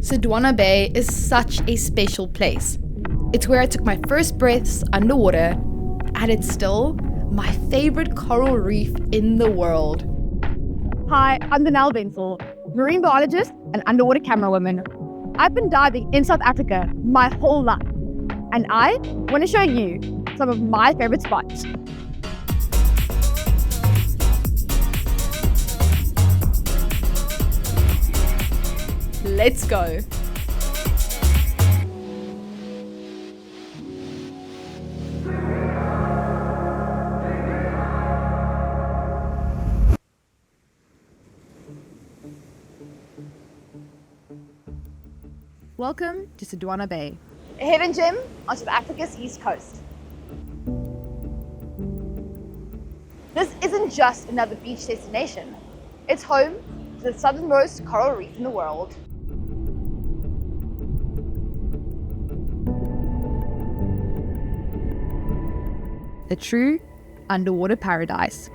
Sodwana Bay is such a special place. It's where I took my first breaths underwater, and it's still my favorite coral reef in the world. Hi, I'm Danel Wentzel, marine biologist and underwater camerawoman. I've been diving in South Africa my whole life, and I want to show you some of my favorite spots. Let's go. Welcome to Sodwana Bay, A hidden gem on South Africa's east coast. This isn't just another beach destination. It's home to the southernmost coral reef in the world. a true underwater paradise.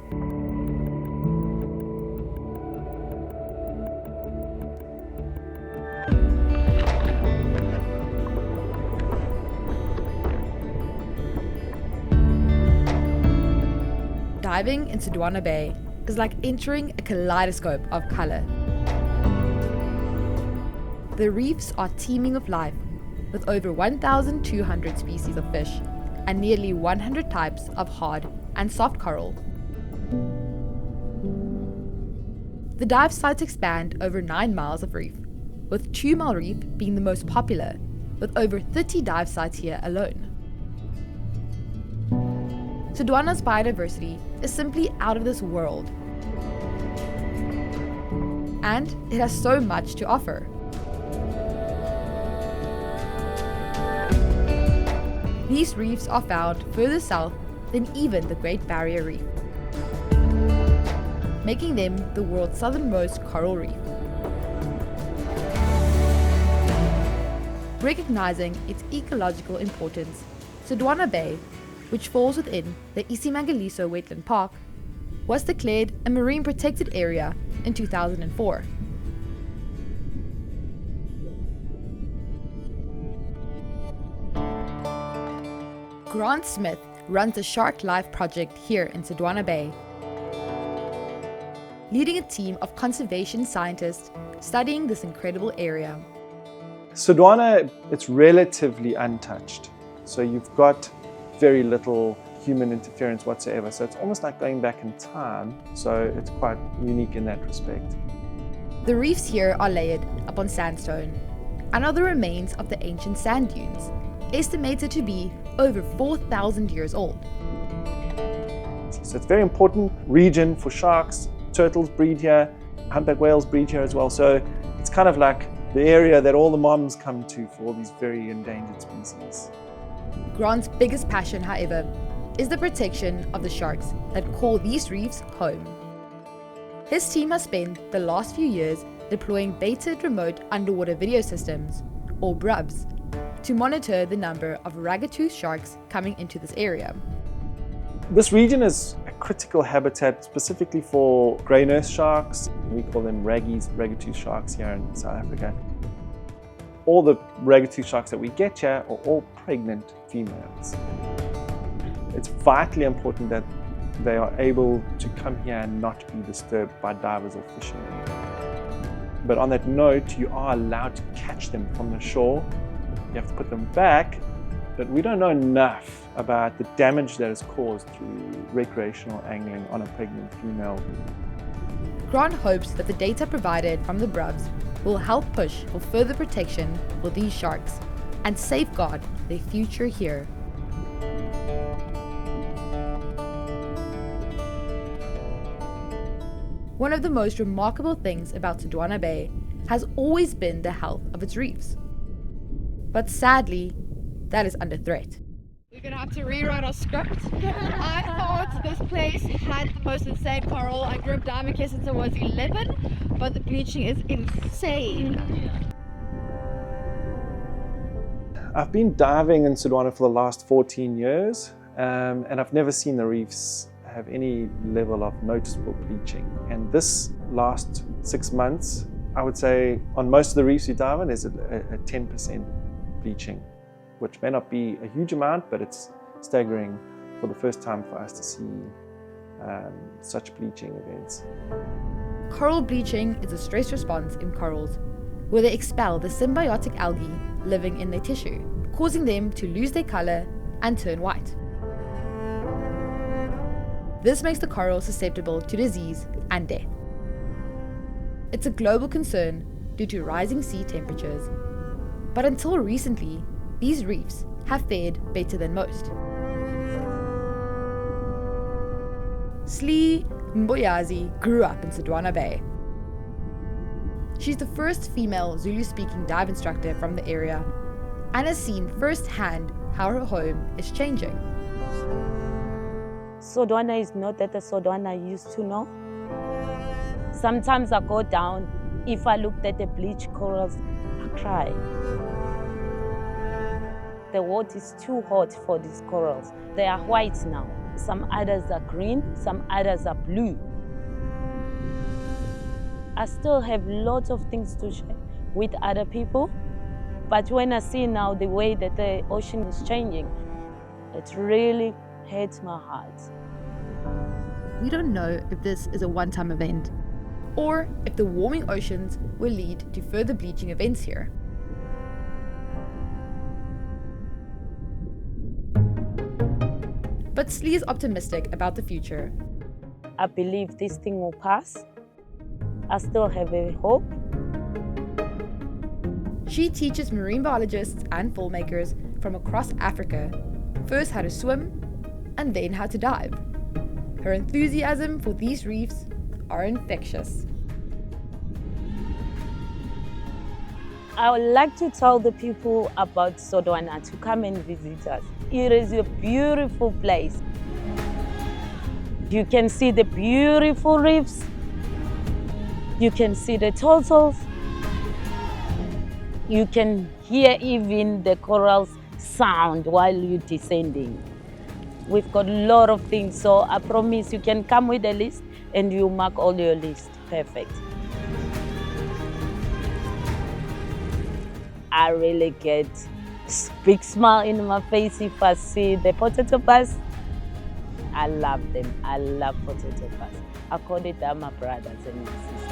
Diving in Sodwana Bay is like entering a kaleidoscope of color. The reefs are teeming with life, with over 1,200 species of fish and nearly 100 types of hard and soft coral. The dive sites expand over 9 miles of reef, with 2 Mile Reef being the most popular, with over 30 dive sites here alone. Sodwana's biodiversity is simply out of this world, and it has so much to offer. These reefs are found further south than even the Great Barrier Reef, making them the world's southernmost coral reef. Recognizing its ecological importance, Sodwana Bay, which falls within the Isimangaliso Wetland Park, was declared a marine protected area in 2004. Grant Smith runs the Shark Life project here in Sodwana Bay, leading a team of conservation scientists studying this incredible area. Sodwana, it's relatively untouched, so you've got very little human interference whatsoever, so it's almost like going back in time, so it's quite unique in that respect. The reefs here are layered upon sandstone and are the remains of the ancient sand dunes, estimated to be over 4,000 years old. So it's a very important region for sharks. Turtles breed here, humpback whales breed here as well, so it's kind of like the area that all the moms come to for all these very endangered species. Grant's biggest passion, however, is the protection of the sharks that call these reefs home. His team has spent the last few years deploying baited remote underwater video systems, or BRUBs, to monitor the number of ragged-toothed sharks coming into this area. This region is a critical habitat specifically for grey nurse sharks. We call them raggies, ragged-toothed sharks here in South Africa. All the ragged-toothed sharks that we get here are all pregnant females. It's vitally important that they are able to come here and not be disturbed by divers or fishermen. But on that note, you are allowed to catch them from the shore. You have to put them back, but we don't know enough about the damage that is caused through recreational angling on a pregnant female. Grant hopes that the data provided from the BRUBs will help push for further protection for these sharks and safeguard their future here. One of the most remarkable things about Sodwana Bay has always been the health of its reefs. But sadly, that is under threat. We're gonna have to rewrite our script. I thought this place had the most insane coral. I grew up diving here since I was 11, but the bleaching is insane. I've been diving in Sodwana for the last 14 years, and I've never seen the reefs have any level of noticeable bleaching. And this last 6 months, I would say on most of the reefs we dive in is a 10% bleaching, which may not be a huge amount, but it's staggering for the first time for us to see such bleaching events. Coral bleaching is a stress response in corals, where they expel the symbiotic algae living in their tissue, causing them to lose their color and turn white. This makes the coral susceptible to disease and death. It's a global concern due to rising sea temperatures, but until recently, these reefs have fared better than most. Slee Mboyazi grew up in Sodwana Bay. She's the first female Zulu-speaking dive instructor from the area and has seen firsthand how her home is changing. Sodwana is not that the Sodwana I used to know. Sometimes I go down, if I looked at the bleached corals, I cry. The water is too hot for these corals. They are white now. Some others are green, some others are blue. I still have lots of things to share with other people, but when I see now the way that the ocean is changing, it really hurts my heart. We don't know if this is a one-time event, or if the warming oceans will lead to further bleaching events here. But Slee is optimistic about the future. I believe this thing will pass. I still have a hope. She teaches marine biologists and filmmakers from across Africa first how to swim and then how to dive. Her enthusiasm for these reefs are infectious. I would like to tell the people about Sodwana to come and visit us. It is a beautiful place. You can see the beautiful reefs. You can see the turtles. You can hear even the corals sound while you're descending. We've got a lot of things, so I promise you can come with a list and you mark all your list. Perfect. I really get a big smile in my face if I see the potato bus. I love them. I love potato bus. I call it my brothers and my sisters.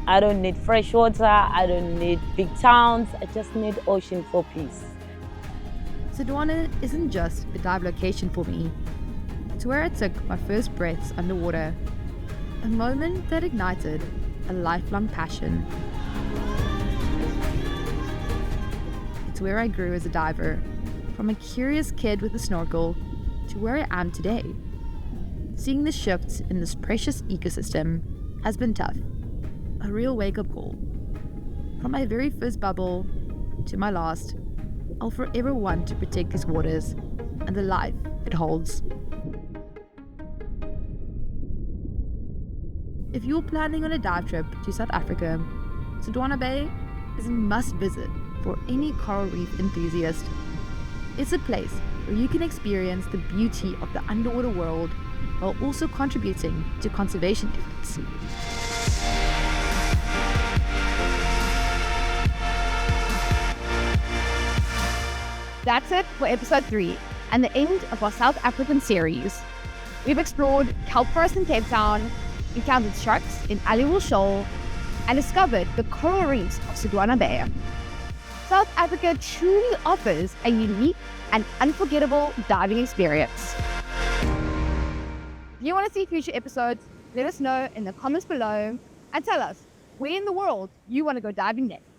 I don't need fresh water. I don't need big towns. I just need ocean for peace. Sodwana isn't just a dive location for me. It's where I took my first breaths underwater, a moment that ignited a lifelong passion. It's where I grew as a diver, from a curious kid with a snorkel to where I am today. Seeing the shifts in this precious ecosystem has been tough, a real wake-up call. From my very first bubble to my last, I'll forever want to protect these waters and the life it holds. If you're planning on a dive trip to South Africa, Sodwana Bay is a must-visit for any coral reef enthusiast. It's a place where you can experience the beauty of the underwater world while also contributing to conservation efforts. That's it for episode 3 and the end of our South African series. We've explored kelp forests in Cape Town, encountered sharks in Aliwal Shoal, and discovered the coral reefs of Sodwana Bay. South Africa truly offers a unique and unforgettable diving experience. If you want to see future episodes, let us know in the comments below and tell us where in the world you want to go diving next.